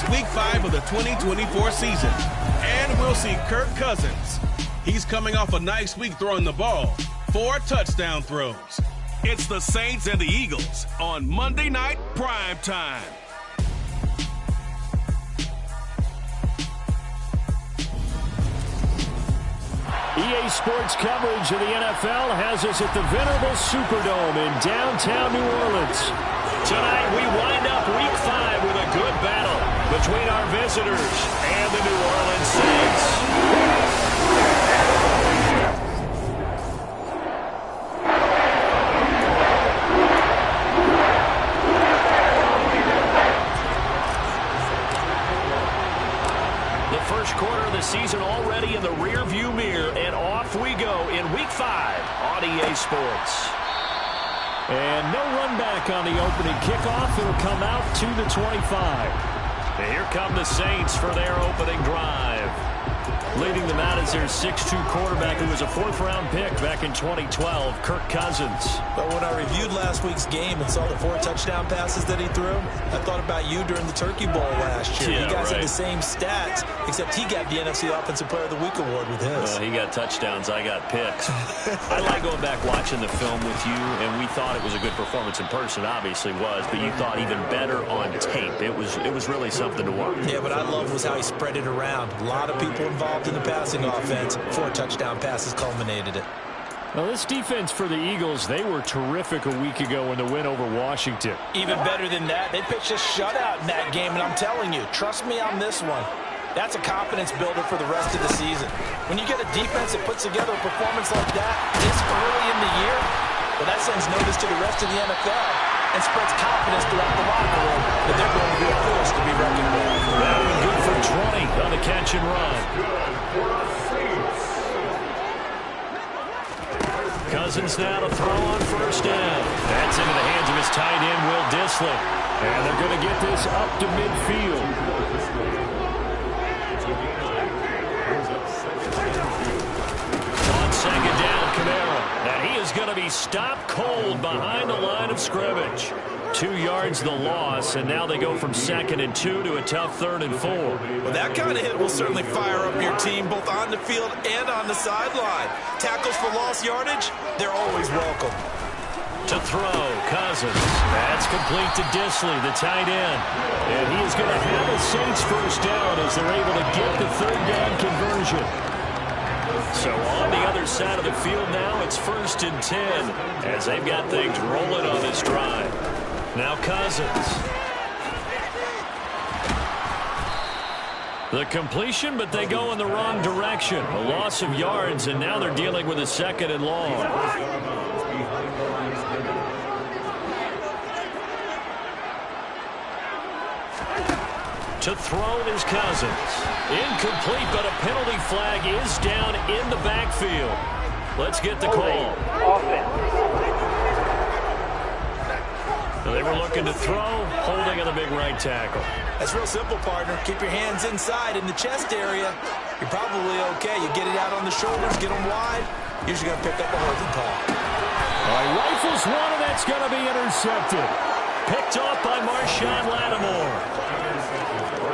It's Week 5 of the 2024 season, and we'll see Kirk Cousins. He's coming off a nice week throwing the ball, 4 touchdown throws. It's the Saints and the Eagles on Monday Night Prime Time. EA Sports coverage of the NFL has us at the venerable Superdome in downtown New Orleans. Tonight, we wind up Week 5 with a good battle between our visitors and the New Orleans Saints. Quarter of the season already in the rear-view mirror, and off we go in Week 5 on EA Sports. And no run back on the opening kickoff. It'll come out to the 25. And here come the Saints for their opening drive. Leading them out is their 6'2 quarterback who was a 4th-round pick back in 2012, Kirk Cousins. But when I reviewed last week's game and saw the 4 touchdown passes that he threw, I thought about you during the Turkey Bowl last year. Yeah, you guys right. had the same stats, except he got the NFC Offensive Player of the Week award with his. Well, he got touchdowns, I got picks. I like going back watching the film with you, and we thought it was a good performance in person. Obviously was, but you thought even better on tape. It was really something to watch. Yeah, what I loved was how he spread it around. A lot of people involved in the passing offense. 4 touchdown passes culminated it. Well, this defense for the Eagles, they were terrific a week ago in the win over Washington. Even better than that, they pitched a shutout in that game, and I'm telling you, trust me on this one. That's a confidence builder for the rest of the season. When you get a defense that puts together a performance like that this early in the year, well, that sends notice to the rest of the NFL and spreads confidence throughout the locker room that they're going to be a force to be reckoned with. That was good for 20 on the catch and run. Cousins now to throw on first down. That's into the hands of his tight end, Will Dissly. And they're going to get this up to midfield. On second down, Kamara. And he is going to be stopped cold behind the line of scrimmage. 2 yards the loss, and now they go from 2nd and 2 to a tough 3rd and 4. Well, that kind of hit will certainly fire up your team both on the field and on the sideline. Tackles for lost yardage, they're always welcome. To throw, Cousins. That's complete to Dissly, the tight end. And he is going to have a Saints first down as they're able to get the 3rd down conversion. So on the other side of the field now, it's 1st and 10 as they've got things rolling on this drive. Now Cousins. The completion, but they go in the wrong direction. A loss of yards, and now they're dealing with a 2nd and long. To throw is Cousins. Incomplete, but a penalty flag is down in the backfield. Let's get the call. So they were looking to throw, holding on the big right tackle. That's real simple, partner. Keep your hands inside in the chest area. You're probably okay. You get it out on the shoulders, get them wide. Usually going to pick up a holding call. All right, rifles one, and that's going to be intercepted. Picked off by Marshawn Lattimore.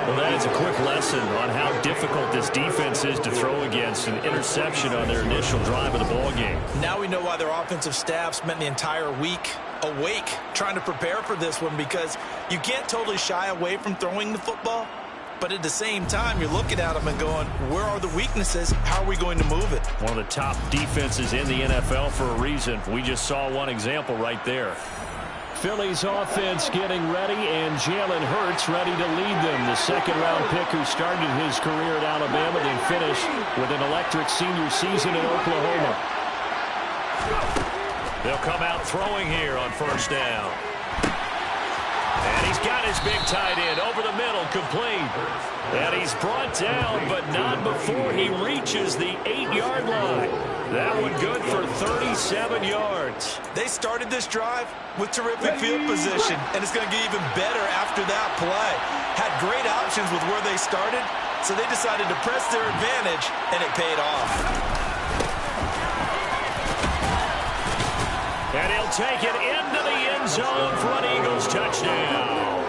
Well, that is a quick lesson on how difficult this defense is to throw against. An interception on their initial drive of the ball game. Now we know why their offensive staff spent the entire week awake trying to prepare for this one, because you can't totally shy away from throwing the football, but at the same time you're looking at them and going, where are the weaknesses? How are we going to move it? One of the top defenses in the NFL for a reason. We just saw one example right there. Philly's offense getting ready, and Jalen Hurts ready to lead them. The 2nd-round pick who started his career at Alabama, then finished with an electric senior season in Oklahoma. They'll come out throwing here on first down. And he's got his big tight end over the middle, complete. And he's brought down, but not before he reaches the 8-yard line. That one good for 37 yards. They started this drive with terrific field position, and it's going to get even better after that play. Had great options with where they started, so they decided to press their advantage, and it paid off. And he'll take it into the end zone for an Eagles touchdown.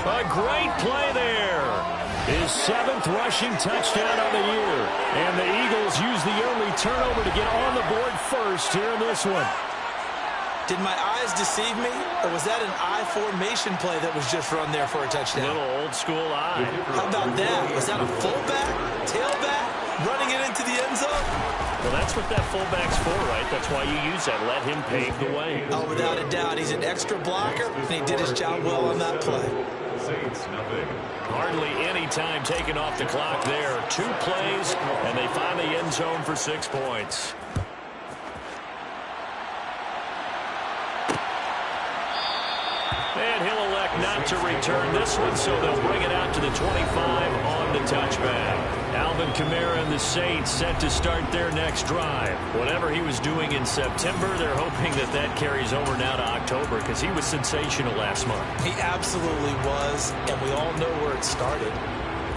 A great play there. His 7th rushing touchdown on the year. And the Eagles use the early turnover to get on the board first here in this one. Did my eyes deceive me, or was that an I formation play that was just run there for a touchdown? Little old school eye. How about that? Was that a fullback, tailback, running it into the end zone? Well, that's what that fullback's for, right? That's why you use that. Let him pave the way. Oh, without a doubt. He's an extra blocker, and he did his job well on that play. Hardly any time taken off the clock there. 2 plays, and they find the end zone for 6 points. And he'll elect not to return this one, so they'll bring it out to the 25 on the touchback. Alvin Kamara and the Saints set to start their next drive. Whatever he was doing in September, they're hoping that that carries over now to October because he was sensational last month. He absolutely was, and we all know where it started.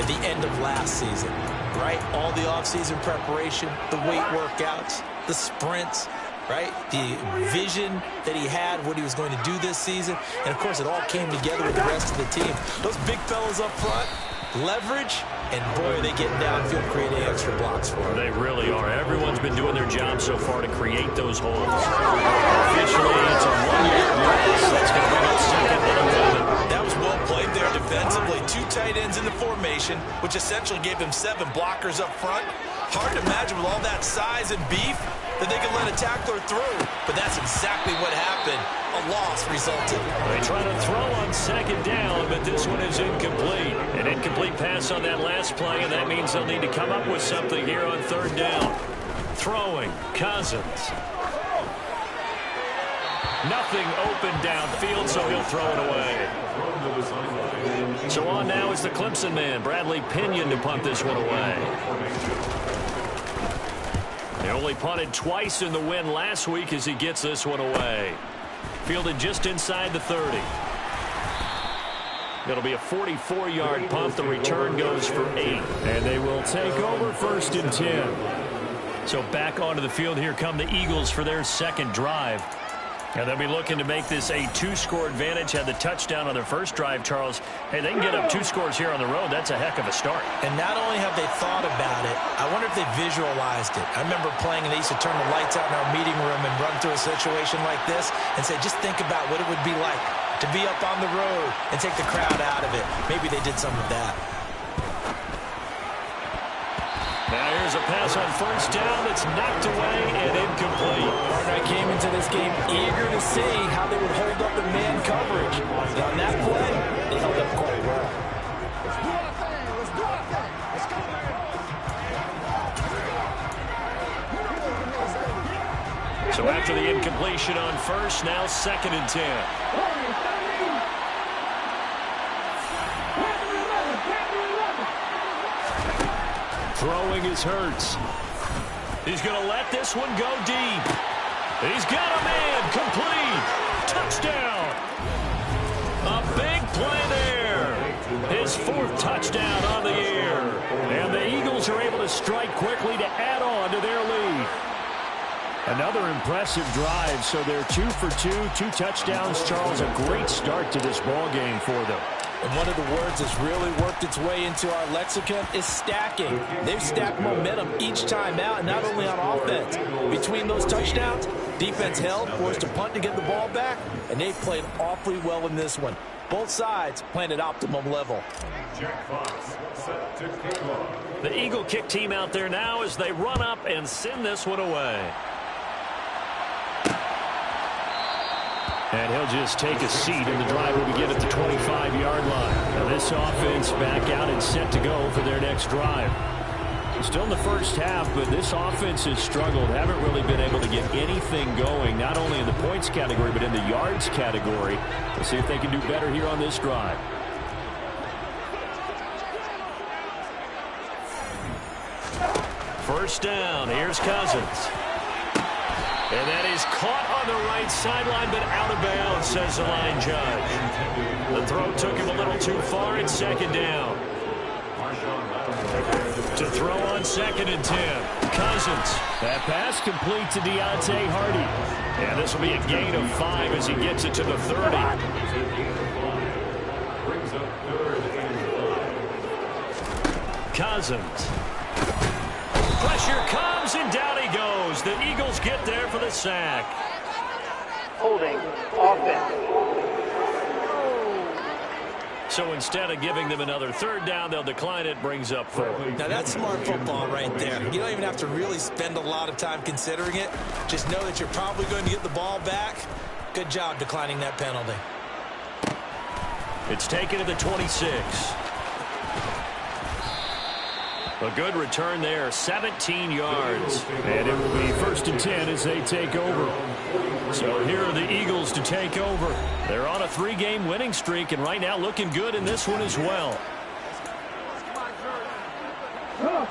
At the end of last season, right? All the offseason preparation, the weight workouts, the sprints, right? The vision that he had, what he was going to do this season. And, of course, it all came together with the rest of the team. Those big fellas up front, leverage, and, boy, they get downfield creating extra blocks for him. They really are. Everyone's been doing their job so far to create those holes. Officially, it's a 1-yard loss. That's going to bring up second and 11. That was well played there defensively. 2 tight ends in the formation, which essentially gave him 7 blockers up front. Hard to imagine with all that size and beef that they could let a tackler through. But that's exactly what happened. A loss resulted. They try to throw on second down, but this one is incomplete. An incomplete pass on that last play, and that means they'll need to come up with something here on 3rd down. Throwing, Cousins. Nothing open downfield, so he'll throw it away. So on now is the Clemson man, Bradley Pinion, to punt this one away. They only punted twice in the win last week as he gets this one away. Fielded just inside the 30. It'll be a 44-yard punt. The return goes for 8. And they will take over 1st and 10. So back onto the field here come the Eagles for their 2nd drive. And they'll be looking to make this a 2-score advantage. Had the touchdown on their first drive, Charles. Hey, they can get up 2 scores here on the road. That's a heck of a start. And not only have they thought about it, I wonder if they visualized it. I remember playing, and they used to turn the lights out in our meeting room and run through a situation like this and say, just think about what it would be like to be up on the road and take the crowd out of it. Maybe they did some of that. Now here's a pass on 1st down that's knocked away and incomplete. I came into this game eager to see how they would hold up in man coverage. And on that play, they held up quite well. So after the incompletion on 1st, now 2nd and 10. Throwing is Hurts. He's going to let this one go deep. He's got a man. Complete. Touchdown. A big play there. His 4th touchdown on the year. And the Eagles are able to strike quickly to add on to their lead. Another impressive drive. So they're 2 for 2, 2 touchdowns. Charles, a great start to this ball game for them. And one of the words that's really worked its way into our lexicon is stacking. They've stacked momentum each time out, and not only on offense. Between those touchdowns, defense held, forced a punt to get the ball back, and they played awfully well in this one. Both sides playing at optimum level. The Eagle kick team out there now as they run up and send this one away. And he'll just take a seat, and the drive will begin at the 25-yard line. Now this offense back out and set to go for their next drive. Still in the first half, but this offense has struggled. Haven't really been able to get anything going, not only in the points category, but in the yards category. We'll see if they can do better here on this drive. First down. Here's Cousins. And that is caught on the right sideline, but out of bounds, says the line judge. The throw took him a little too far. It's 2nd down. To throw on 2nd and 10. Cousins. That pass complete to Deontay Hardy. And this will be a gain of 5 as he gets it to the 30. Cousins. Pressure comes, and down he goes. The Eagles get there for the sack. Holding offense. So instead of giving them another third down, they'll decline it. Brings up 4. Now that's smart football right there. You don't even have to really spend a lot of time considering it. Just know that you're probably going to get the ball back. Good job declining that penalty. It's taken to the 26. A good return there, 17 yards. And it will be 1st and 10 as they take over. So here are the Eagles to take over. They're on a 3-game winning streak, and right now looking good in this one as well.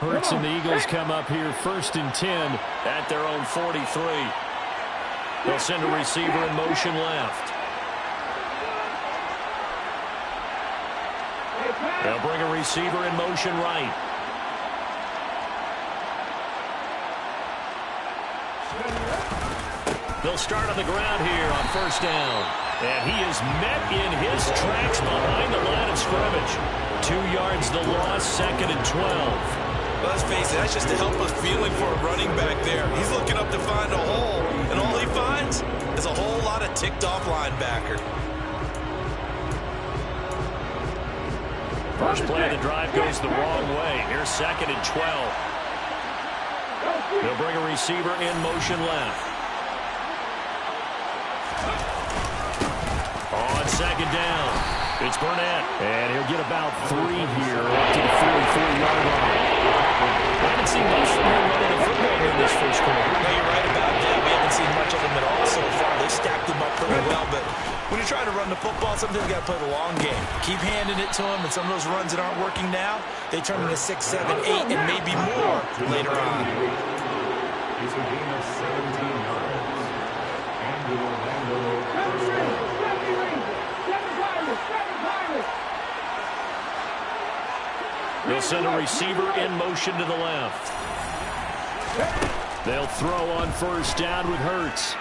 Hurts and the Eagles come up here 1st and 10 at their own 43. They'll send a receiver in motion left. They'll bring a receiver in motion right. They'll start on the ground here on 1st down. And he is met in his tracks behind the line of scrimmage. 2 yards the loss, 2nd and 12. Well, let's face it, that's just a helpless feeling for a running back there. He's looking up to find a hole, and all he finds is a whole lot of ticked-off linebacker. First play of the drive goes the wrong way. Here's 2nd and 12. They'll bring a receiver in motion left. On 2nd down, it's Burnett. And he'll get about 3 here up to the 44-yard line. I haven't seen much running the football in this first quarter. No, you're right about that. We haven't seen much of him at all so far. They stacked him up pretty well, but when you're trying to run the football, sometimes you got to play the long game. Keep handing it to him, and some of those runs that aren't working now, they turn into 6, 7, 8, and maybe more later on. It's a gain of 17 yards. And the Orlando They'll send a receiver in motion to the left. They'll throw on 1st down with Hurts.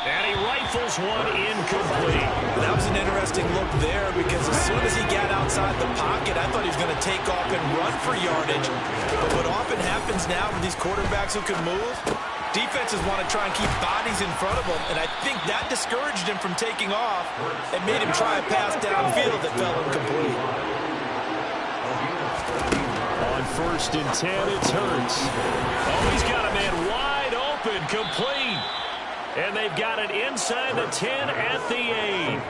And he rifles one incomplete. That was an interesting look there because as soon as he got outside the pocket, I thought he was going to take off and run for yardage. But what often happens now with these quarterbacks who can move, defenses want to try and keep bodies in front of them, and I think that discouraged him from taking off and made him try a pass downfield that fell incomplete. On 1st and 10, it's Hurts. Oh, he's got a man wide open, complete. And they've got it inside the 10 at the 8.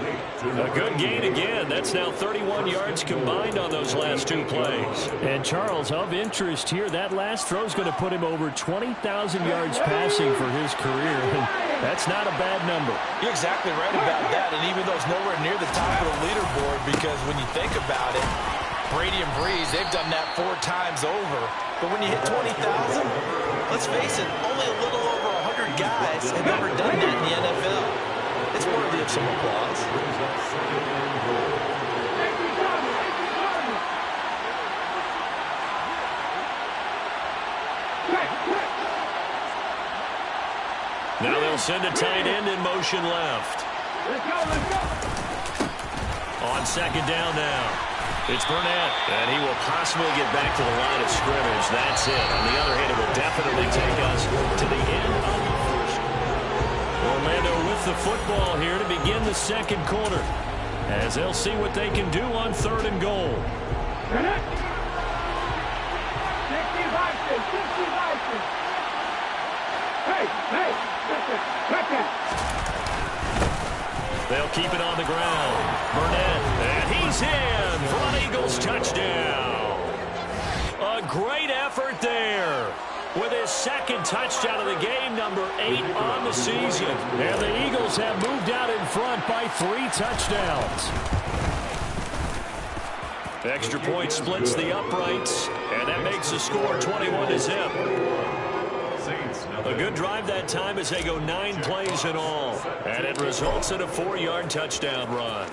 A good gain again. That's now 31 yards combined on those last 2 plays. And Charles, of interest here, that last throw is going to put him over 20,000 yards passing for his career. And that's not a bad number. You're exactly right about that. And even though it's nowhere near the top of the leaderboard, because when you think about it, Brady and Breeze, they've done that 4 times over. But when you hit 20,000, let's face it, only a little over 100 guys have ever done that in the NFL. It's worthy of some applause. Now they'll send a tight end in motion left. On 2nd down now. It's Burnett, and he will possibly get back to the line of scrimmage. That's it. On the other hand, it will definitely take us to the end of the first. Orlando with the football here to begin the 2nd quarter, as they'll see what they can do on 3rd and goal. They'll keep it on the ground. Burnett, and he's in for an Eagles touchdown. A great effort there with his 2nd touchdown of the game, number 8 on the season. And the Eagles have moved out in front by 3 touchdowns. Extra point splits the uprights, and that makes the score 21-0. A good drive that time as they go 9 plays in all. And it results in a 4-yard touchdown run.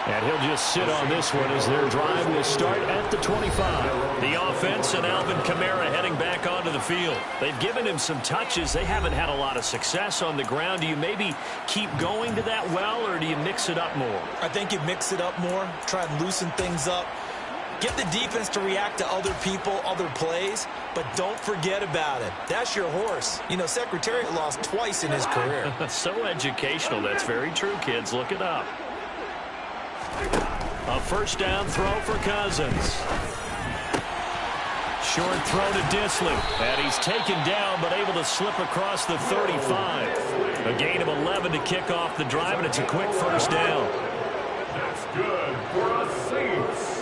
And And he'll just sit on this one as their drive will start at the 25. The offense and Alvin Kamara heading back onto the field. They've given him some touches. They haven't had a lot of success on the ground. Do you maybe keep going to that well, or do you mix it up more? I think you mix it up more, try and loosen things up. Get the defense to react to other people, other plays, but don't forget about it. That's your horse. You know, Secretariat lost twice in his career. So educational. That's very true, kids. Look it up. A first down throw for Cousins. Short throw to Disley. And he's taken down, but able to slip across the 35. A gain of 11 to kick off the drive, and it's a quick first down. That's good for a Saints.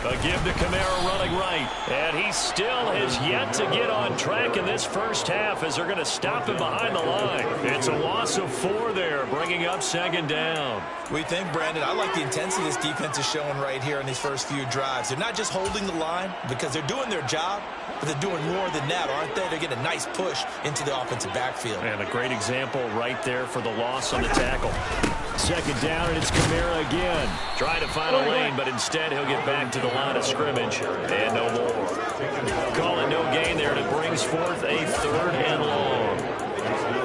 A give to Kamara running right. And he still has yet to get on track in this first half as they're going to stop him behind the line. It's a loss of 4 there, bringing up second down. What do you think, Brandon? I like the intensity this defense is showing right here in these first few drives. They're not just holding the line because they're doing their job, but they're doing more than that, aren't they? They're getting a nice push into the offensive backfield. And a great example right there for the loss on the tackle. Second down, and it's Kamara again. Trying to find a lane, but instead he'll get back to the line of scrimmage. And no more. Call it no gain there, and it brings forth a 3rd and long.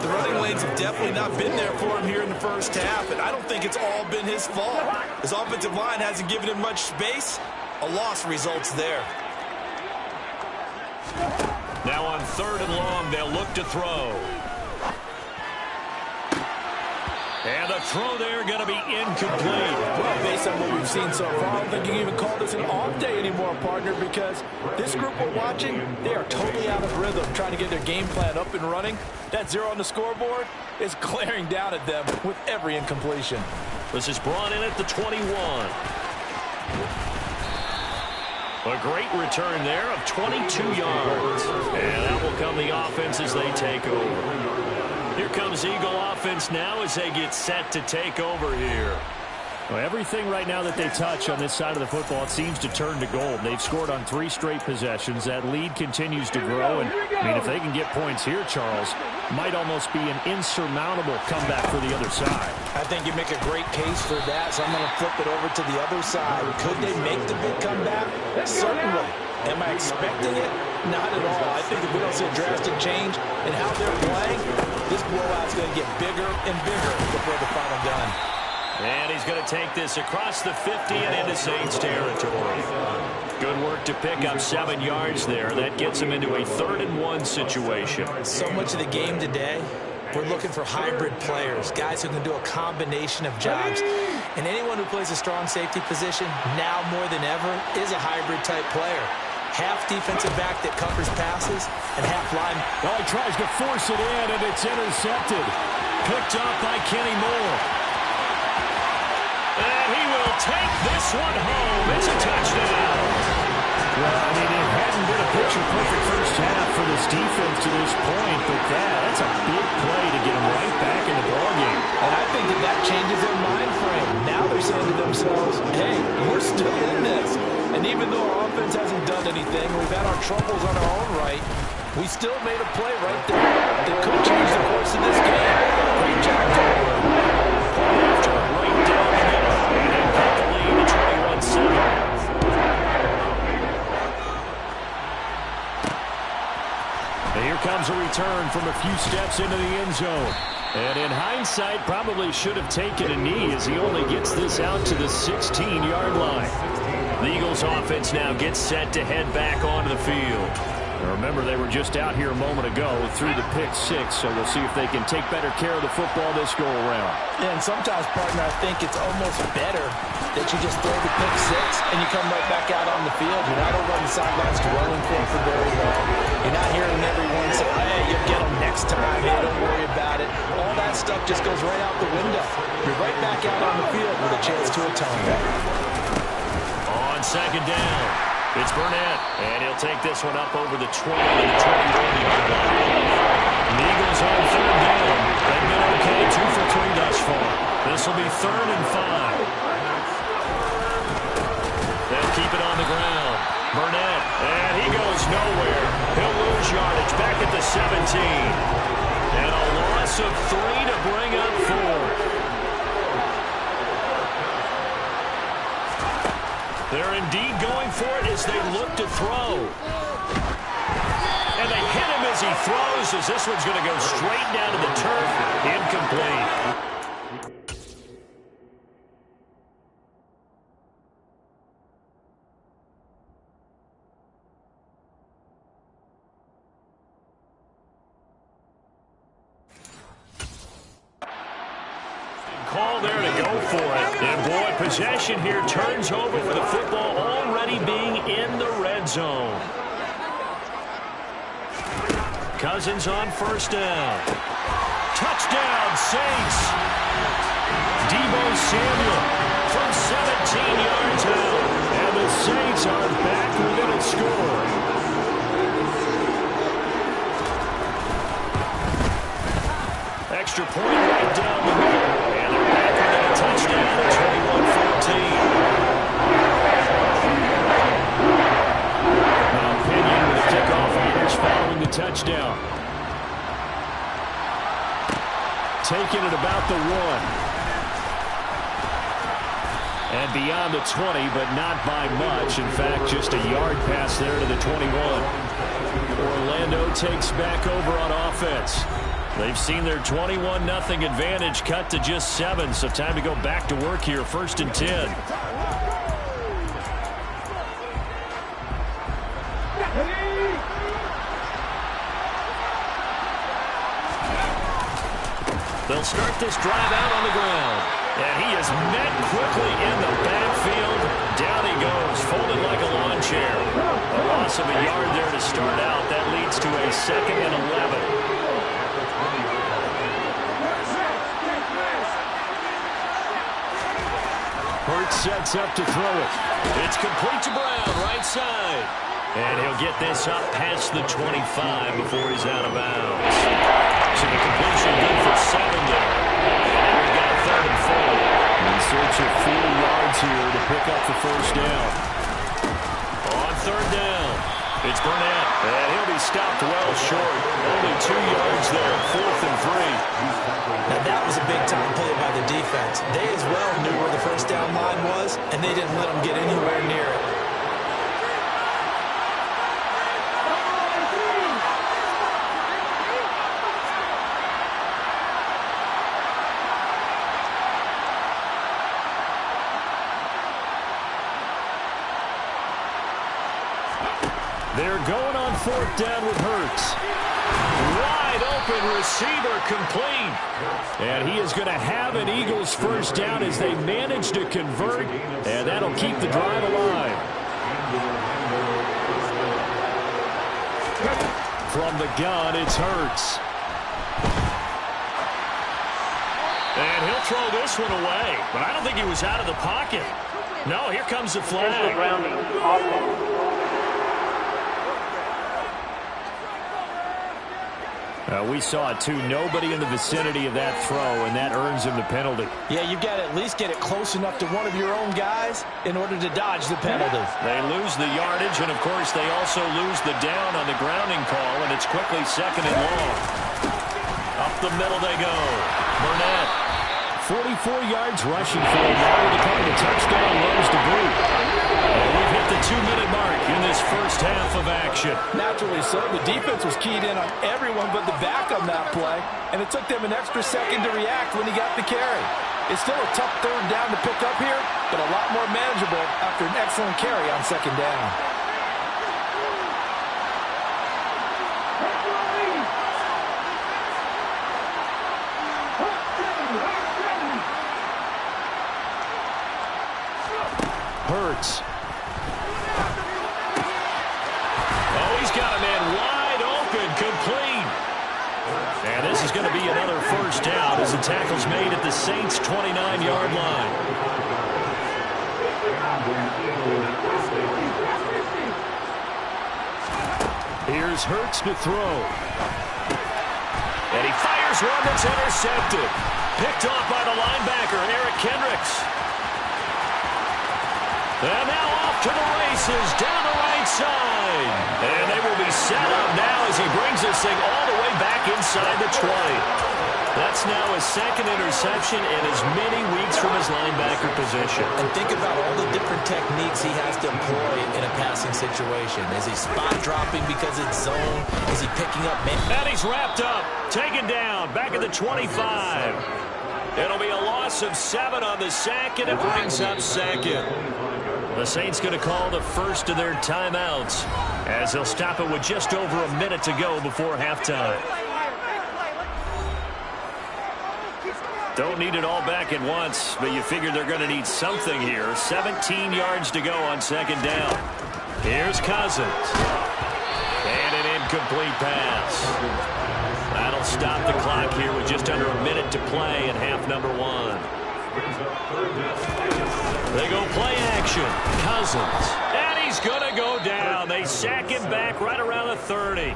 The running lanes have definitely not been there for him here in the first half, and I don't think it's all been his fault. His offensive line hasn't given him much space. A loss results there. Now on 3rd and long, they'll look to throw. And the throw there going to be incomplete. Well, based on what we've seen so far, I don't think you can even call this an off day anymore, partner, because this group we're watching, they are totally out of rhythm, trying to get their game plan up and running. That 0 on the scoreboard is glaring down at them with every incompletion. This is brought in at the 21. A great return there of 22 yards. And that will come the offense as they take over. Here comes Eagle offense now as they get set to take over here. Well, everything right now that they touch on this side of the football, it seems to turn to gold. They've scored on 3 straight possessions. That lead continues to grow. And, I mean, if they can get points here, Charles, might almost be an insurmountable comeback for the other side. I think you make a great case for that, so I'm going to flip it over to the other side. Could they make the big comeback? Certainly. Am I expecting it? Not at all. I think if we don't see a drastic change in how they're playing, this blowout's going to get bigger and bigger before the final gun. And he's going to take this across the 50 and into Saints territory. Good work to pick up 7 yards there. That gets him into a 3rd and 1 situation. So much of the game today, we're looking for hybrid players, guys who can do a combination of jobs. And anyone who plays a strong safety position, now more than ever, is a hybrid-type player. Half defensive back that covers passes, and half line. Well, he tries to force it in, and it's intercepted. Picked up by Kenny Moore. And he will take this one home. It's a touchdown. Well, I mean, it hadn't been a picture-perfect first half for this defense to this point, but that's a big play to get them right back in the ballgame. And I think that changes their mind frame. Now they're saying to themselves, hey, we're still in this. And even though our offense hasn't done anything, we've had our troubles on our own right, we still made a play right there that could change the course of this game. Great job, Delaware. After right down the middle, and they cut the lead to 21-7. Here comes a return from a few steps into the end zone. And in hindsight, probably should have taken a knee as he only gets this out to the 16-yard line. The Eagles offense now gets set to head back onto the field. Now remember, they were just out here a moment ago through the pick 6, so we'll see if they can take better care of the football this go-around. Yeah, and sometimes, partner, I think it's almost better that you just throw the pick 6 and you come right back out on the field. You're not over on the sidelines dwelling for very long. You're not hearing everyone say, hey, you'll get them next time. Hey, don't worry about it. All that stuff just goes right out the window. You're right back out on the field with a chance to atone. On second down, it's Burnett, and he'll take this one up over the 20 to the 21-yard line. The Eagles on 3rd down. They've been okay, 2 for 3 thus far. This will be 3rd and 5. They'll keep it on the ground. Burnett, and he goes nowhere. He'll lose yardage back at the 17. And a loss of 3 to bring up 4. They're indeed going for it as they look to throw. And they hit him as he throws, as this one's going to go straight down to the turf. Incomplete. Call there to go for it. And boy, possession here turns over with the football already being in the red zone. Cousins on first down. Touchdown, Saints. Deebo Samuel from 17 yards out. And the Saints are back within a score. Extra point right down the middle. And they're back within a touchdown at 21-14. Opinion with a kickoff leaders following the touchdown. Taking it about the 1. And beyond the 20, but not by much. In fact, just a yard pass there to the 21. Orlando takes back over on offense. They've seen their 21-0 advantage cut to just 7, so time to go back to work here, 1st and 10. They'll start this drive out on the ground. And he is met quickly in the backfield. Down he goes, folded like a lawn chair. A loss of a yard there to start out. That leads to a 2nd and 11. Hurts sets up to throw it. It's complete to Brown, right side. And he'll get this up past the 25 before he's out of bounds. So the completion good for 7 there. And we've got a 3rd and 4. In search of 4 yards here to pick up the first down. On 3rd down, it's Burnett. And he'll be stopped well short. Only 2 yards there, 4th and 3. Now that was a big-time play by the defense. They as well knew where the first down line was, and they didn't let them get anywhere near it. They're going on 4th down with Hurts. Wide open receiver complete. And he is going to have an Eagles first down as they manage to convert. And that'll keep the drive alive. From the gun, it's Hurts. And he'll throw this one away. But I don't think he was out of the pocket. No, here comes the flag. Rounding offense. We saw it, too. Nobody in the vicinity of that throw, and that earns him the penalty. Yeah, you've got to at least get it close enough to one of your own guys in order to dodge the penalty. They lose the yardage, and, of course, they also lose the down on the grounding call, and it's quickly 2nd and long. Up the middle they go. Burnett. 44 yards rushing for him. Now with a couple of touchdown runs to boot. And we've hit the 2-minute mark in this first half of action. Naturally so. The defense was keyed in on everyone but the back on that play, and it took them an extra second to react when he got the carry. It's still a tough 3rd down to pick up here, but a lot more manageable after an excellent carry on 2nd down. Hurts. Oh, he's got a man wide open, complete. And this is going to be another first down as the tackle's made at the Saints' 29-yard line. Here's Hurts to throw. And he fires one that's intercepted. Picked off by the linebacker, Eric Kendricks. And now off to the races, down the right side. And they will be set up now as he brings this thing all the way back inside the 20. That's That's now his second interception in as many weeks from his linebacker position. And think about all the different techniques he has to employ in a passing situation. Is he spot dropping because it's zone? Is he picking up? And he's wrapped up, taken down, back at the 25. It'll be a loss of 7 on the sack, and it brings up second. The Saints going to call the first of their timeouts as they'll stop it with just over a minute to go before halftime. Don't need it all back at once, but you figure they're going to need something here. 17 yards to go on second down. Here's Cousins. And an incomplete pass. That'll stop the clock here with just under a minute to play in half number 1. They go play action. Cousins. And he's going to go down. They sack him back right around the 30.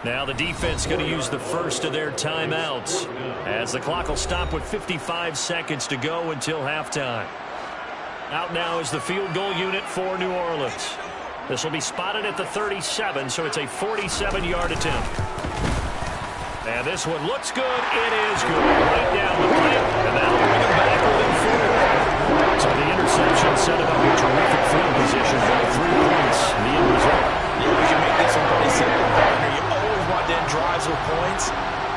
Now the defense going to use the first of their timeouts as the clock will stop with 55 seconds to go until halftime. Out now is the field goal unit for New Orleans. This will be spotted at the 37, so it's a 47-yard attempt. And this one looks good. It is good. Right down the pipe, and that'll bring him back within 4. So the interception set him up in terrific field position by 3 points. The end result. Yeah, we can make this one pretty simple, partner. You always want to end drives with points,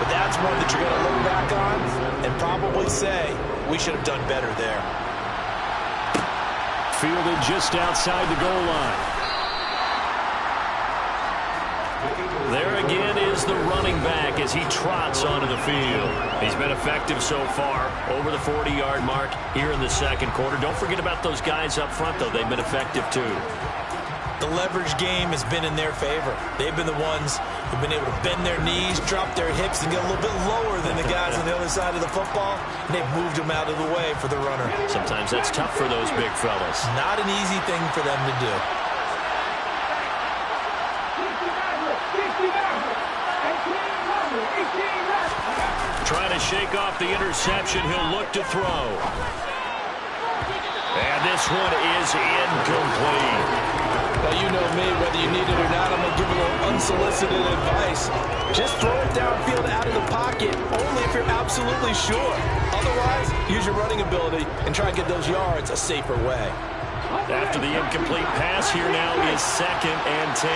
but that's one that you're going to look back on and probably say, we should have done better there. Fielded just outside the goal line. There again is the running back as he trots onto the field. He's been effective so far, over the 40-yard mark here in the second quarter. Don't forget about those guys up front, though. They've been effective, too. The leverage game has been in their favor. They've been the ones who've been able to bend their knees, drop their hips, and get a little bit lower than the guys on the other side of the football, and they've moved them out of the way for the runner. Sometimes that's tough for those big fellas. Not an easy thing for them to do. Trying to shake off the interception. He'll look to throw. And this one is incomplete. Well, you know me, whether you need it or not, I'm going to give a little unsolicited advice. Just throw it downfield out of the pocket, only if you're absolutely sure. Otherwise, use your running ability and try and get those yards a safer way. After the incomplete pass, here now is 2nd and 10.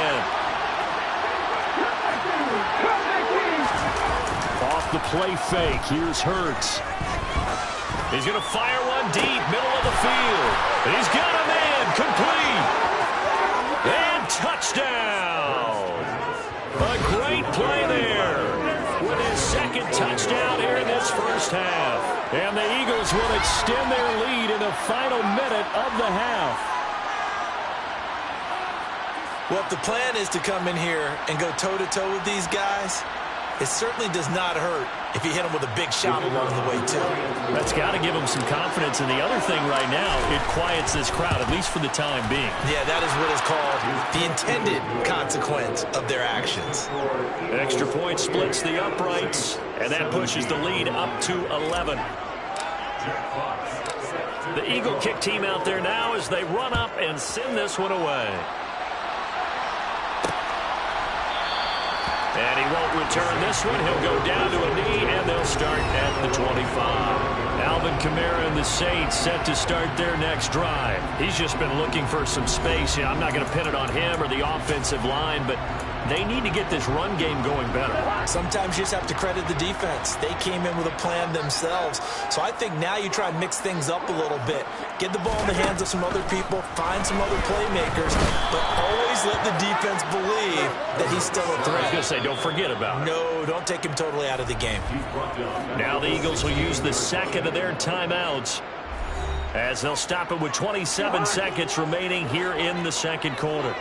Off the play fake, here's Hurts. He's going to fire one deep, middle of the field. He's got a man, complete. And touchdown. A great play there with his 2nd touchdown here in this first half. And the Eagles will extend their lead in the final minute of the half. Well, if the plan is to come in here and go toe-to-toe with these guys, it certainly does not hurt if you hit them with a big shot along the way, too. That's got to give them some confidence. And the other thing right now, it quiets this crowd, at least for the time being. Yeah, that is what is called the intended consequence of their actions. Extra point splits the uprights, and that pushes the lead up to 11. The Eagle kick team out there now as they run up and send this one away. And he won't return this one. He'll go down to a knee, and they'll start at the 25. Alvin Kamara and the Saints set to start their next drive. He's just been looking for some space. Yeah, I'm not going to pin it on him or the offensive line, but they need to get this run game going better. Sometimes you just have to credit the defense. They came in with a plan themselves. So I think now you try and mix things up a little bit. Get the ball in the hands of some other people, find some other playmakers, but always let the defense believe that he's still a threat. I was going to say, don't forget about it. No, don't take him totally out of the game. Now the Eagles will use the 2nd of their timeouts as they'll stop it with 27 seconds remaining here in the second quarter.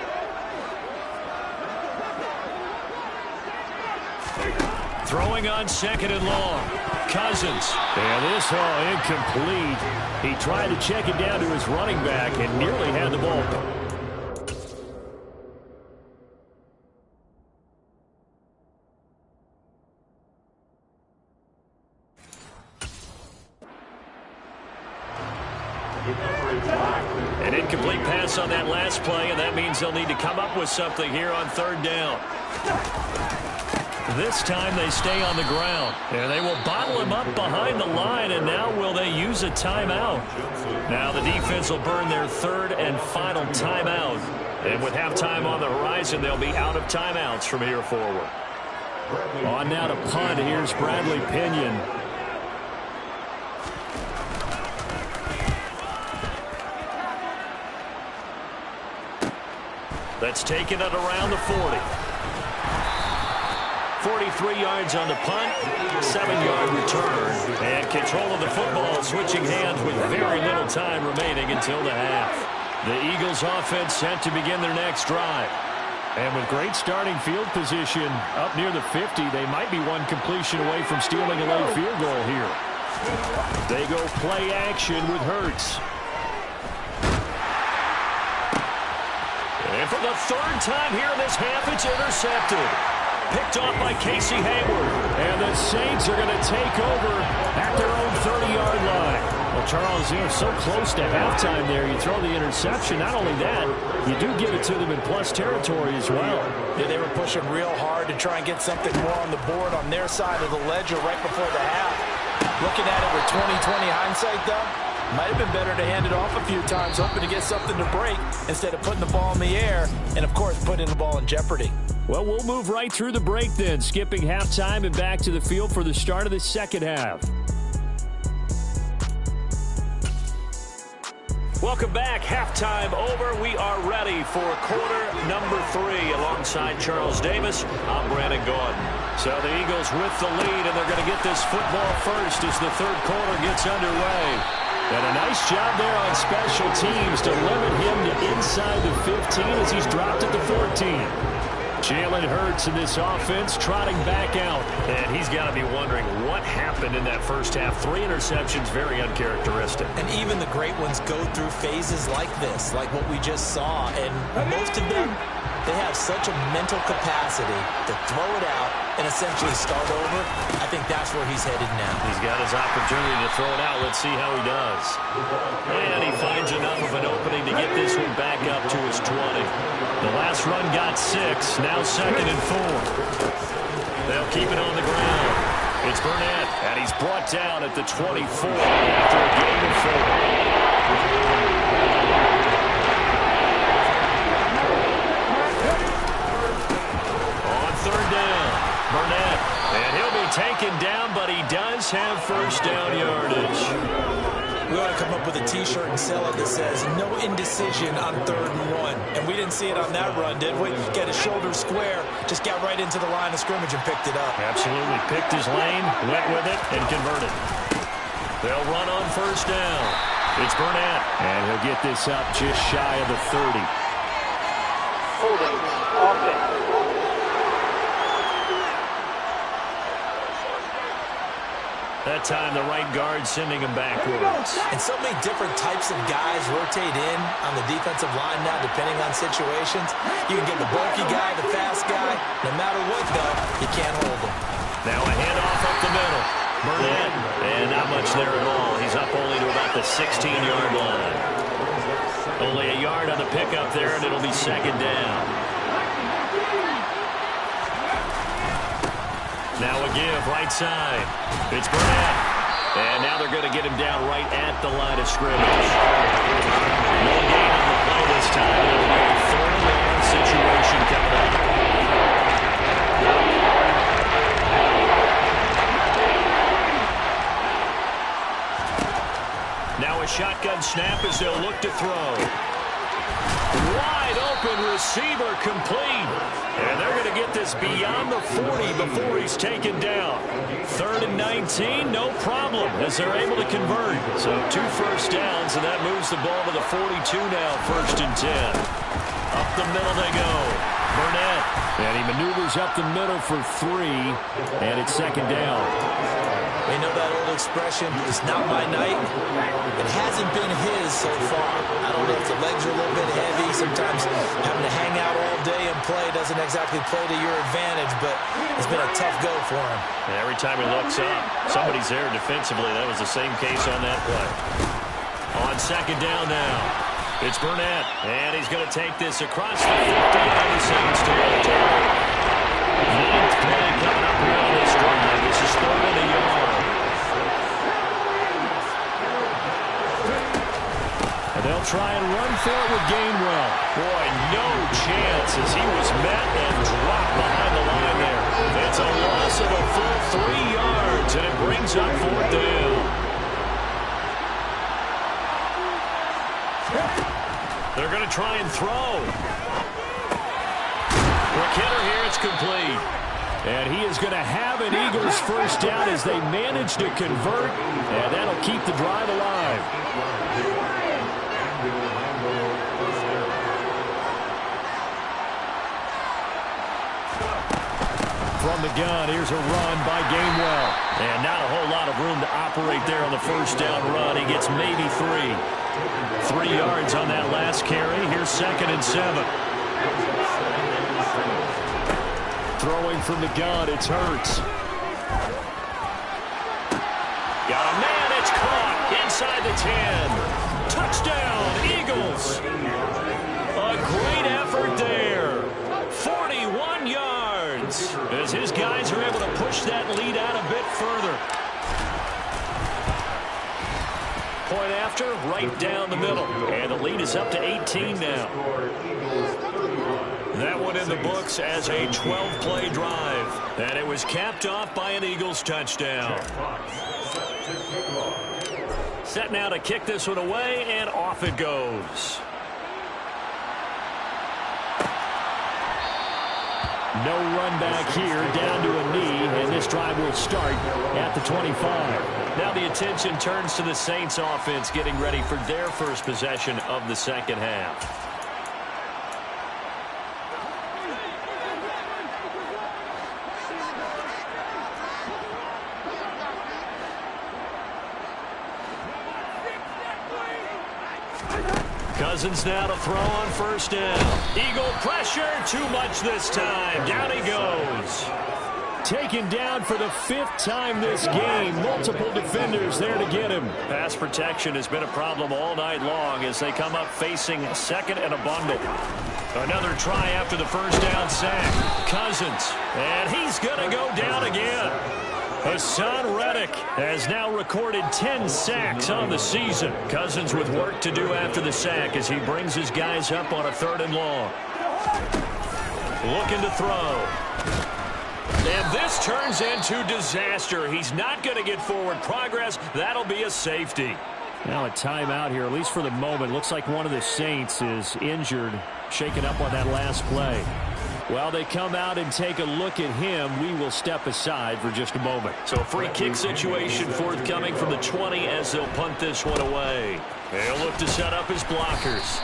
Throwing on 2nd and long. Cousins. And this incomplete. He tried to check it down to his running back and nearly had the ball. An incomplete pass on that last play, and that means they'll need to come up with something here on 3rd down. This time they stay on the ground. And they will bottle him up behind the line, and now will they use a timeout? Now the defense will burn their third and final timeout. And with halftime on the horizon, they'll be out of timeouts from here forward. On now to punt. Here's Bradley Pinion. That's taken at around the 40. 43 yards on the punt, 7-yard return, and control of the football switching hands with very little time remaining until the half. The Eagles offense set to begin their next drive. And with great starting field position up near the 50, they might be one completion away from stealing a late field goal here. They go play action with Hurts. And for the third time here in this half, it's intercepted. Picked off by Casey Hayward. And the Saints are going to take over at their own 30-yard line. Well, Charles, you're so close to halftime there. You throw the interception. Not only that, you do give it to them in plus territory as well. Yeah, they were pushing real hard to try and get something more on the board on their side of the ledger right before the half. Looking at it with 20/20 hindsight, though, might have been better to hand it off a few times, hoping to get something to break instead of putting the ball in the air and, of course, putting the ball in jeopardy. Well, we'll move right through the break then, skipping halftime and back to the field for the start of the second half. Welcome back. Halftime over. We are ready for quarter number 3 alongside Charles Davis. I'm Brandon Gordon. So the Eagles with the lead, and they're going to get this football first as the third quarter gets underway. And a nice job there on special teams to limit him to inside the 15 as he's dropped at the 14. Jalen Hurts in this offense trotting back out. And he's got to be wondering what happened in that first half. 3 interceptions, very uncharacteristic. And even the great ones go through phases like this, like what we just saw. And most of them, they have such a mental capacity to throw it out and essentially start over. I think that's where he's headed now. He's got his opportunity to throw it out. Let's see how he does. And he finds enough of an opening to get this one back up to his 20. The last run got 6. Now 2nd and 4. They'll keep it on the ground. It's Burnett, and he's brought down at the 24 after a gain of 4. Third down, Burnett, and he'll be taken down, but he does have first down yardage. We ought to come up with a T-shirt and sell it that says, no indecision on 3rd and 1. And we didn't see it on that run, did we? Get his shoulder square, just got right into the line of scrimmage and picked it up. Absolutely. Picked his lane, went with it, and converted. They'll run on first down. It's Burnett, and he'll get this up just shy of the 30. Holding offense. That time, the right guard sending him backwards. And so many different types of guys rotate in on the defensive line now, depending on situations. You can get the bulky guy, the fast guy. No matter what, though, you can't hold him. Now a handoff up the middle. Burnett, and not much there at all. He's up only to about the 16-yard line. Only a yard on the pickup there, and it'll be 2nd down. Now a give, right side. It's Burnett. And now they're going to get him down right at the line of scrimmage. No gain on the play this time. It'll be a 3rd down situation coming up. Now a shotgun snap as they'll look to throw. Wide open receiver complete. And they're going to get this beyond the 40 before he's taken down. 3rd and 19, no problem as they're able to convert. So 2 first downs, and that moves the ball to the 42 now, 1st and 10. Up the middle they go. Burnett. And he maneuvers up the middle for 3, and it's 2nd down. You know that old expression, it's not my night? It hasn't been his so far. I don't know if the legs are a little bit heavy. Sometimes having to hang out all day and play doesn't exactly play to your advantage, but it's been a tough go for him. And every time he looks up, somebody's there defensively. That was the same case on that play. On 2nd down now, it's Burnett, and he's going to take this across the 50 on the Saints territory. Ninth play coming up here on this drive. This is 3rd and a yard. And they'll try and run for it with Gainwell. Boy, no chance as he was met and dropped behind the line there. It's a loss of a full 3 yards, and it brings up 4th down. They're going to try and throw. Quick hitter here, it's complete. And he is going to have an Eagles first down as they manage to convert, and that'll keep the drive alive. From the gun, here's a run by Gainwell. And not a whole lot of room to operate there on the first down run. He gets maybe 3. 3 yards on that last carry. Here's 2nd and 7. Throwing from the gun, it's Hurts. Got a man, it's caught inside the 10. Touchdown, Eagles. A great effort there. 41 yards as his guys are able to push that lead out a bit further. Point after, right down the middle. And the lead is up to 18 now. That one in the books as a 12-play drive. And it was capped off by an Eagles touchdown. Set now to kick this one away, and off it goes. No run back here, down to a knee, and this drive will start at the 25. Now the attention turns to the Saints offense getting ready for their first possession of the second half. Cousins now to throw on first down. Eagle pressure, too much this time. Down he goes. Taken down for the 5th time this game. Multiple defenders there to get him. Pass protection has been a problem all night long as they come up facing 2nd and a bundle. Another try after the first down sack. Cousins, and he's going to go down again. Hassan Reddick has now recorded 10 sacks on the season. Cousins with work to do after the sack as he brings his guys up on a 3rd and long. Looking to throw. And this turns into disaster. He's not going to get forward progress. That'll be a safety. Now a timeout here, at least for the moment. Looks like one of the Saints is injured, shaken up on that last play. While they come out and take a look at him, we will step aside for just a moment. So a free kick situation forthcoming from the 20 as they'll punt this one away. They'll look to set up his blockers.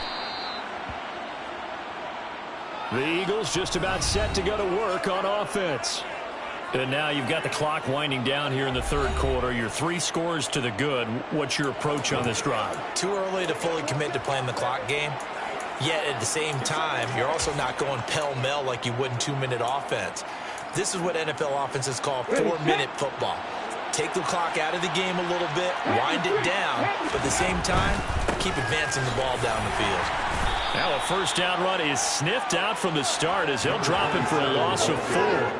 The Eagles just about set to go to work on offense. And now you've got the clock winding down here in the 3rd quarter. You're 3 scores to the good. What's your approach on this drive? Too early to fully commit to playing the clock game. Yet at the same time, you're also not going pell-mell like you would in 2-minute offense. This is what NFL offenses call 4-minute football. Take the clock out of the game a little bit, wind it down, but at the same time, keep advancing the ball down the field. Now a first down run is sniffed out from the start as he'll drop him for a loss of 4.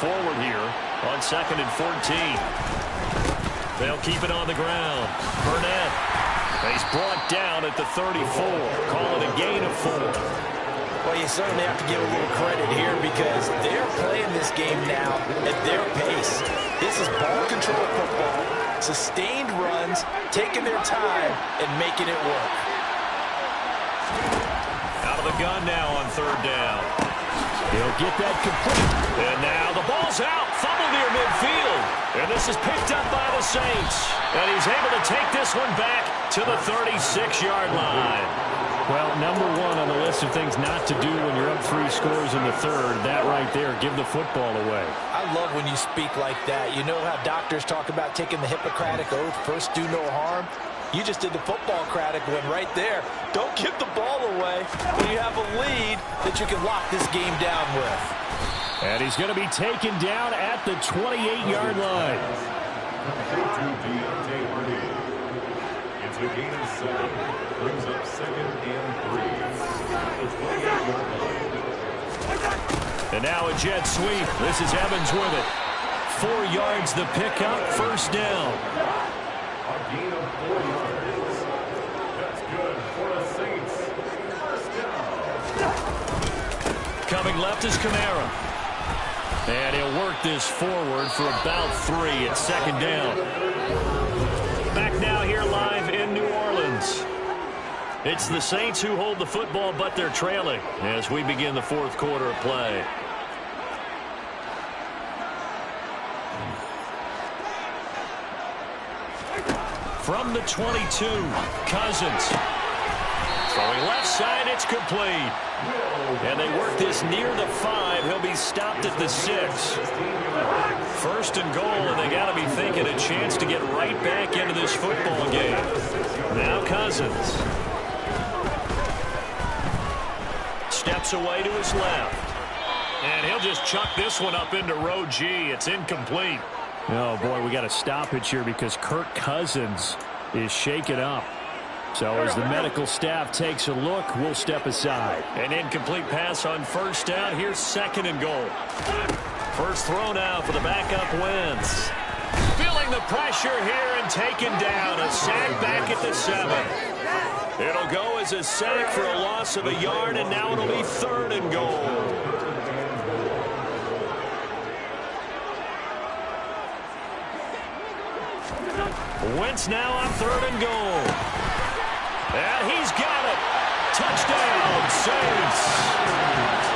forward here on 2nd and 14. They'll keep it on the ground. Burnett. He's brought down at the 34. Call it a gain of 4. Well, you certainly have to give a little credit here because they're playing this game now at their pace. This is ball control football, sustained runs, taking their time, and making it work. Out of the gun now on 3rd down. He'll get that complete. And now the ball's out. Fumble near midfield. And this is picked up by the Saints. And he's able to take this one back to the 36-yard line. Well, number 1 on the list of things not to do when you're up 3 scores in the 3rd, that right there, give the football away. I love when you speak like that. You know how doctors talk about taking the Hippocratic Oath, first do no harm? You just did the football Craddock one right there. Don't give the ball away when you have a lead that you can lock this game down with. And he's going to be taken down at the 28-yard line. It's a gain of 7. Brings up 2nd and 3. And now a jet sweep. This is Evans with it. 4 yards the pickup, first down. A gain of 4 yards. That's good for the Saints. First down. Coming left is Kamara. And he'll work this forward for about 3 at 2nd down. Back now here live in New Orleans. It's the Saints who hold the football, but they're trailing as we begin the 4th quarter of play. From the 22, Cousins. Throwing left side, it's complete. And they work this near the 5. He'll be stopped at the 6. First and goal, and they got to be thinking a chance to get right back into this football game. Now Cousins. Steps away to his left. And he'll just chuck this one up into row G. It's incomplete. Oh, boy, we got a stoppage here because Kirk Cousins is shaken up. So as the medical staff takes a look, we'll step aside. An incomplete pass on first down. Here's 2nd and goal. First throw now for the backup Wentz. Feeling the pressure here and taken down. A sack back at the 7. It'll go as a sack for a loss of a yard, and now it'll be 3rd and goal. Wentz now on 3rd and goal. And he's got it. Touchdown, Saints.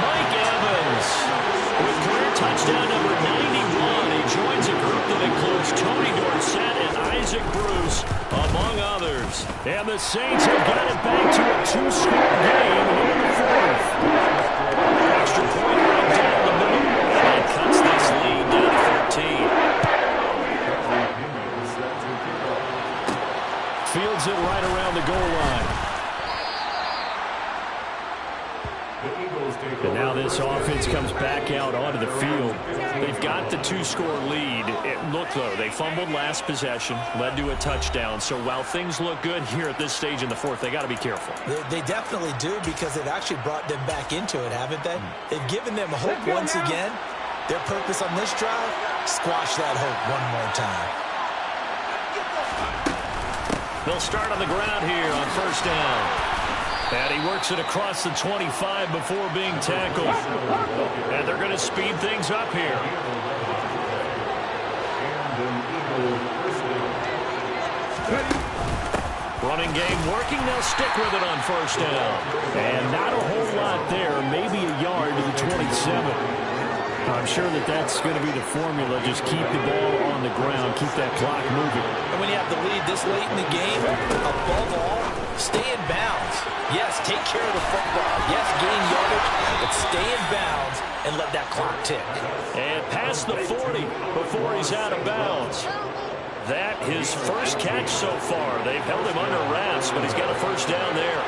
Mike Evans with career touchdown number 91. He joins a group that includes Tony Dorsett and Isaac Bruce, among others. And the Saints have got it back to a 2-score game here in the 4th. Extra point right down the middle. And cuts this lead down to 13. Fields it right around the goal line. And now this offense comes back out onto the field. They've got the 2-score lead. Look, though, they fumbled last possession, led to a touchdown. So while things look good here at this stage in the 4th, they got to be careful. They definitely do, because they've actually brought them back into it, haven't they? They've given them hope once again. Their purpose on this drive, squash that hope one more time. They'll start on the ground here on first down. And he works it across the 25 before being tackled. And they're going to speed things up here. Running game working. They'll stick with it on first down. And not a whole lot there. Maybe a yard to the 27. I'm sure that's going to be the formula. Just keep the ball on the ground. Keep that clock moving. And when you have the lead this late in the game, above all, stay in bounds. Yes, take care of the football. Yes, gain yardage, but stay in bounds and let that clock tick. And past the 40 before he's out of bounds. That his first catch so far. They've held him under wraps, but he's got a first down there.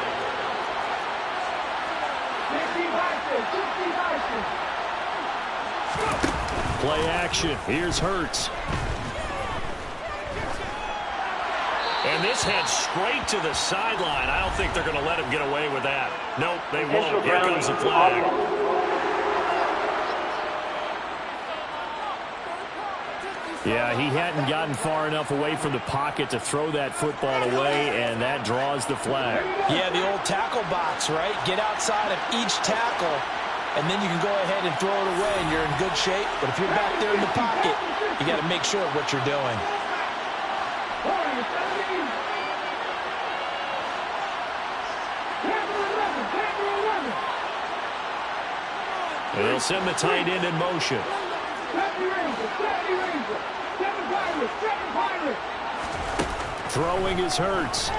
Play action. Here's Hurts. And this heads straight to the sideline. I don't think they're going to let him get away with that. Nope, they won't. Here comes the flag. Yeah, he hadn't gotten far enough away from the pocket to throw that football away, and that draws the flag. Yeah, the old tackle box, right? Get outside of each tackle, and then you can go ahead and throw it away, and you're in good shape. But if you're back there in the pocket, you got to make sure of what you're doing. And they'll send the tight end in motion. Throwing is Hurts.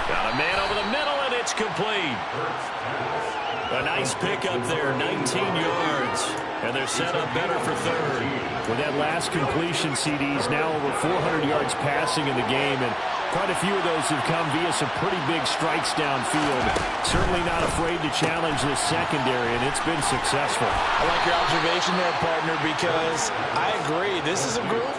Got a man over the middle, and it's complete. A nice pickup there, 19 yards. And they're set up better for third. With that last completion, CD's now over 400 yards passing in the game, and quite a few of those have come via some pretty big strikes downfield. Certainly not afraid to challenge the secondary, and it's been successful. I like your observation there, partner, because I agree. This is a group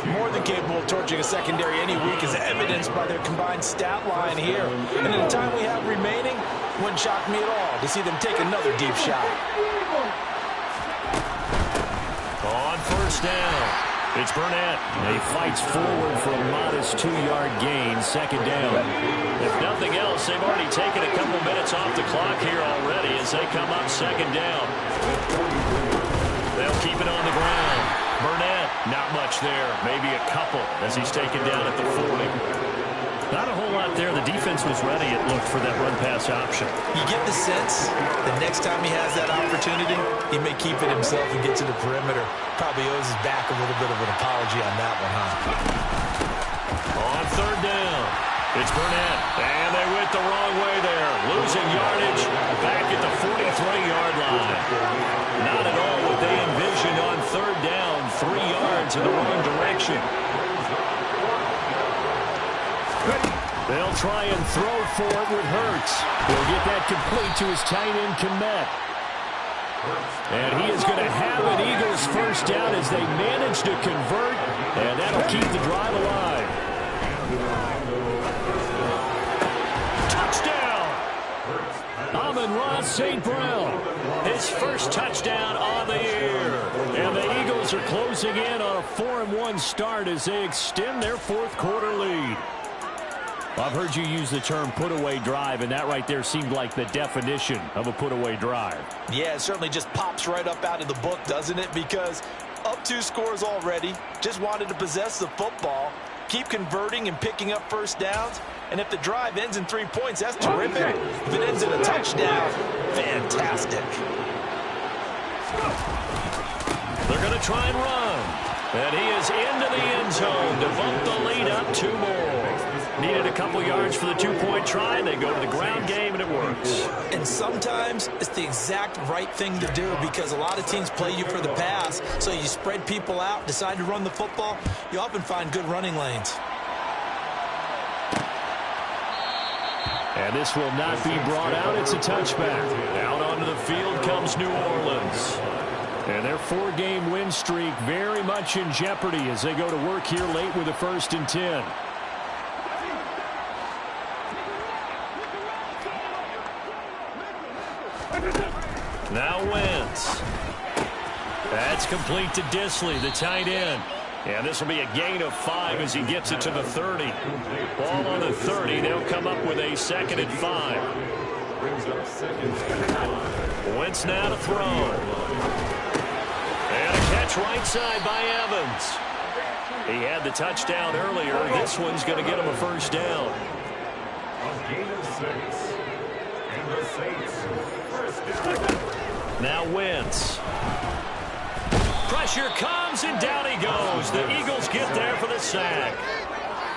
more than capable of torching a secondary any week, as evidenced by their combined stat line here. And in the time we have remaining, wouldn't shock me at all to see them take another deep shot. On first down, it's Burnett. He fights forward for a modest 2-yard gain, second down. If nothing else, they've already taken a couple minutes off the clock here already as they come up second down. They'll keep it on the ground. Burnett, not much there, maybe a couple as he's taken down at the 40. Not a whole lot there. The defense was ready, it looked, for that run-pass option. You get the sense the next time he has that opportunity, he may keep it himself and get to the perimeter. Probably owes his back a little bit of an apology on that one, huh? On third down, it's Burnett. And they went the wrong way there. Losing yardage back at the 43-yard line. Not at all what they envisioned on third down. 3 yards in the wrong direction. They'll try and throw for it with Hurts. He'll get that complete to his tight end, Kmet. And he is going to have an Eagles first down as they manage to convert, and that'll keep the drive alive. Touchdown! Amon-Ra St. Brown. His first touchdown on the year. And the Eagles are closing in on a 4-1 start as they extend their fourth-quarter lead. I've heard you use the term put-away drive, and that right there seemed like the definition of a put-away drive. Yeah, it certainly just pops right up out of the book, doesn't it? Because up 2 scores already, just wanted to possess the football, keep converting and picking up first downs, and if the drive ends in 3 points, that's terrific. If it ends in a touchdown, fantastic. They're going to try and run. And he is into the end zone to bump the lead up 2 more. Needed a couple yards for the 2-point try, and they go to the ground game, and it works. And sometimes it's the exact right thing to do because a lot of teams play you for the pass, so you spread people out, decide to run the football. You often find good running lanes. And this will not be brought out. It's a touchback. Out onto the field comes New Orleans. And their 4-game win streak very much in jeopardy as they go to work here late with a 1st and 10. Now Wentz. That's complete to Disley, the tight end. And this will be a gain of 5 as he gets it to the 30. Ball on the 30. They'll come up with a 2nd and 5. Wentz now to throw. And a catch right side by Evans. He had the touchdown earlier. This one's going to get him a first down. A gain of 6. And the Saints first down. Now Wentz. Pressure comes, and down he goes. The Eagles get there for the sack.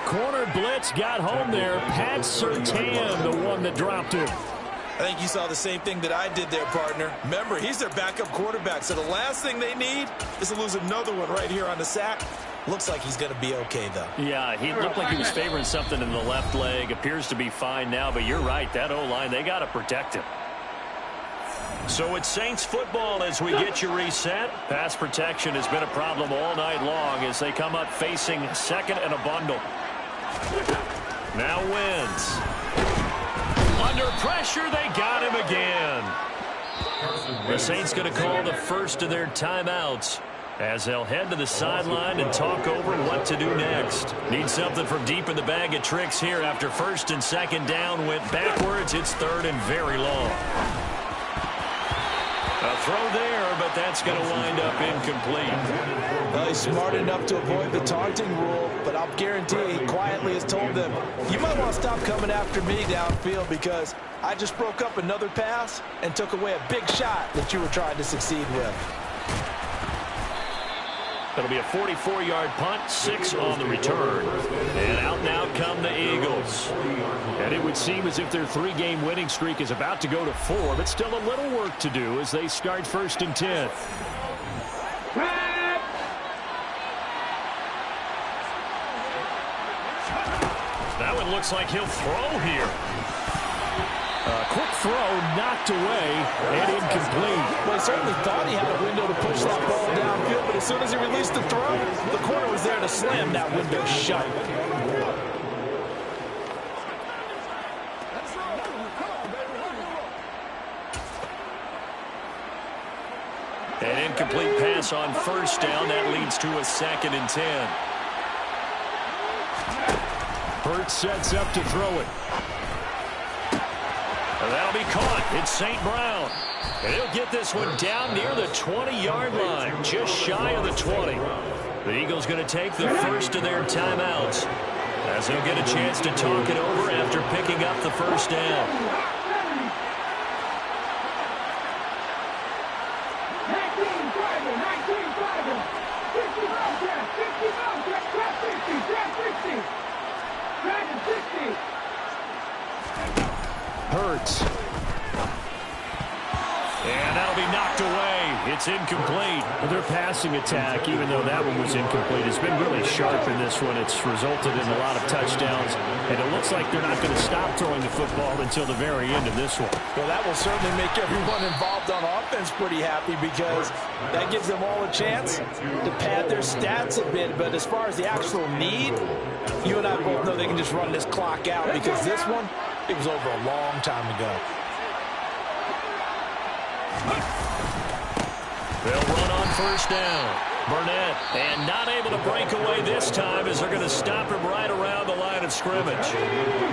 Corner blitz got home there. Pat Surtain, the one that dropped him. I think you saw the same thing that I did there, partner. Remember, he's their backup quarterback, so the last thing they need is to lose another one right here on the sack. Looks like he's going to be okay, though. Yeah, he looked like he was favoring something in the left leg. Appears to be fine now, but you're right. That O-line, they got to protect him. So it's Saints football as we get you reset. Pass protection has been a problem all night long as they come up facing 2nd and a bundle. Now Wentz. Under pressure, they got him again. The Saints going to call the first of their timeouts as they'll head to the sideline and talk over what to do next. Need something from deep in the bag of tricks here after 1st and 2nd down went backwards. It's 3rd and very long. A throw there, but that's going to wind up incomplete. Well, he's smart enough to avoid the taunting rule, but I'll guarantee he quietly has told them, you might want to stop coming after me downfield because I just broke up another pass and took away a big shot that you were trying to succeed with. It'll be a 44-yard punt, 6 on the return. And out now come the Eagles. And it would seem as if their 3-game winning streak is about to go to 4, but still a little work to do as they start 1st and 10. That one looks like he'll throw here. Quick throw, knocked away, and incomplete. Well, he certainly thought he had a window to push that ball downfield, but as soon as he released the throw, the corner was there to slam that window shut. An incomplete pass on 1st down. That leads to a 2nd and 10. Burt sets up to throw it. That'll be caught. It's St. Brown. And he'll get this one down near the 20-yard line, just shy of the 20. The Eagles going to take the first of their timeouts as they'll get a chance to talk it over after picking up the 1st down. Hurts. And that'll be knocked away. It's incomplete. Their passing attack, even though that one was incomplete, has been really sharp in this one. It's resulted in a lot of touchdowns, and it looks like they're not going to stop throwing the football until the very end of this one. Well, that will certainly make everyone involved on offense pretty happy because that gives them all a chance to pad their stats a bit. But as far as the actual need, you and I both know they can just run this clock out because this one, it was over a long time ago. They'll run on 1st down. Burnett, and not able to break away this time as they're going to stop him right around the line of scrimmage.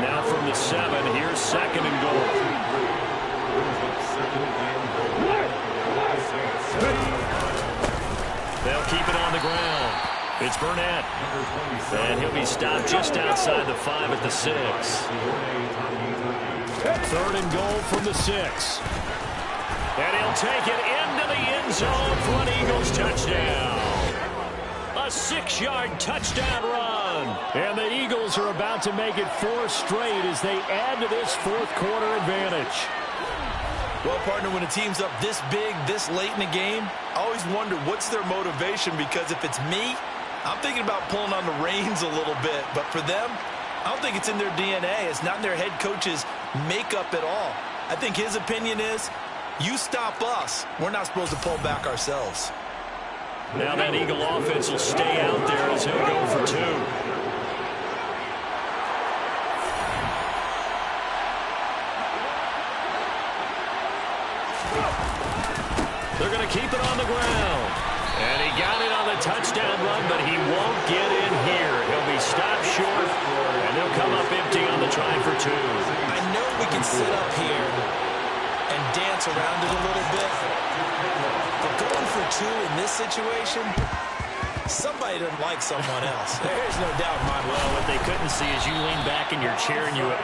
Now from the 7, here's 2nd and goal. They'll keep it on the ground. It's Burnett. And he'll be stopped just outside the 5 at the 6. 3rd and goal from the 6. And he'll take it into the end zone for an Eagles touchdown. A 6-yard touchdown run. And the Eagles are about to make it 4 straight as they add to this 4th quarter advantage. Well, partner, when a team's up this big, this late in the game, I always wonder what's their motivation, because if it's me, I'm thinking about pulling on the reins a little bit. But for them, I don't think it's in their DNA. It's not in their head coach's makeup at all. I think his opinion is, you stop us, we're not supposed to pull back ourselves. Now that Eagle offense will stay out there as he'll go for 2. They're going to keep it on the ground. And he got it on the touchdown run, but he won't get in here. He'll be stopped short, and they'll come up empty on the try for 2. I know we can sit up here and dance around it a little bit, but going for 2 in this situation, somebody doesn't like someone else. There's no doubt in my mind. Well, what they couldn't see is you lean back in your chair and you went,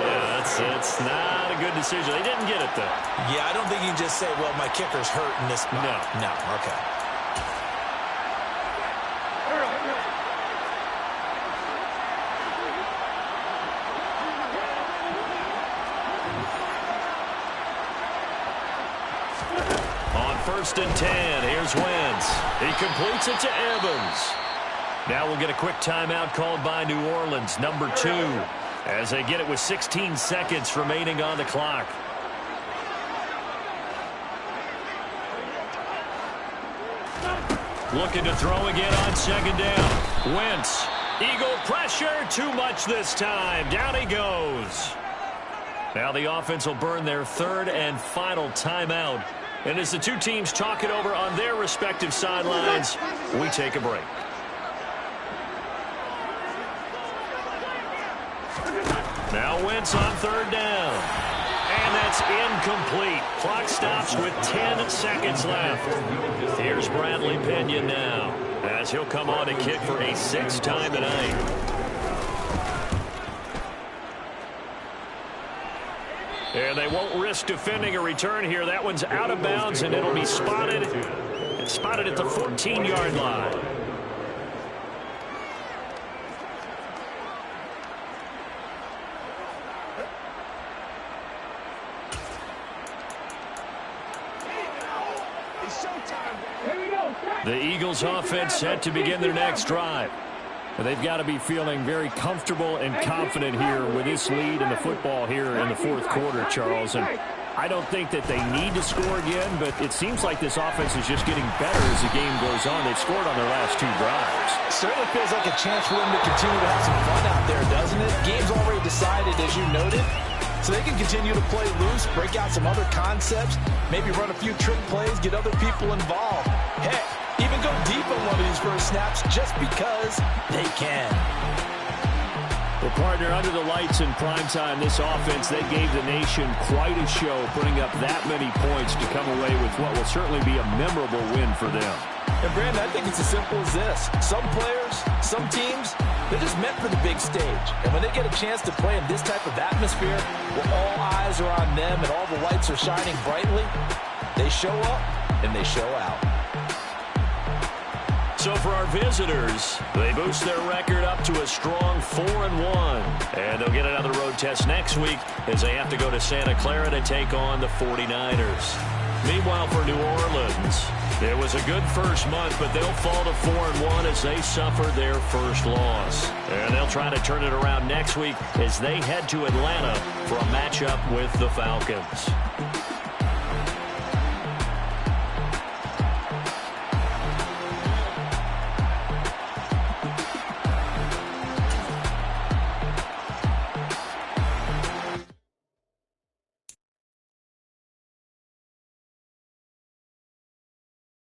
yeah, that's not a good decision. They didn't get it, though. Yeah, I don't think you can just say, well, my kicker's hurt in this spot. No, okay. On 1st and 10, here's Wentz. He completes it to Evans. Now we'll get a quick timeout called by New Orleans, number 2, as they get it with 16 seconds remaining on the clock. Looking to throw again on 2nd down. Wentz, Eagle pressure, too much this time. Down he goes. Now the offense will burn their 3rd and final timeout. And as the two teams talk it over on their respective sidelines, we take a break. Now Wentz on 3rd down. And that's incomplete. Clock stops with 10 seconds left. Here's Bradley Pinion now, as he'll come on to kick for a 6th time tonight. And they won't risk defending a return here. That one's out of bounds, and it'll be spotted spotted at the 14-yard line. The Eagles offense set to begin their next drive. They've got to be feeling very comfortable and confident here with this lead in the football here in the fourth quarter, Charles. And I don't think that they need to score again, but it seems like this offense is just getting better as the game goes on. They've scored on their last 2 drives. Certainly feels like a chance for them to continue to have some fun out there, doesn't it? Game's already decided, as you noted. So they can continue to play loose, break out some other concepts, maybe run a few trick plays, get other people involved. Heck, even go deep on one of these first snaps just because they can. Well, partner, under the lights in primetime, this offense, they gave the nation quite a show, putting up that many points to come away with what will certainly be a memorable win for them. And, Brandon, I think it's as simple as this. Some players, some teams, they're just meant for the big stage. And when they get a chance to play in this type of atmosphere where all eyes are on them and all the lights are shining brightly, they show up and they show out. So for our visitors, they boost their record up to a strong 4-1. And they'll get another road test next week as they have to go to Santa Clara to take on the 49ers. Meanwhile, for New Orleans, it was a good first month, but they'll fall to 4-1 as they suffer their first loss. And they'll try to turn it around next week as they head to Atlanta for a matchup with the Falcons.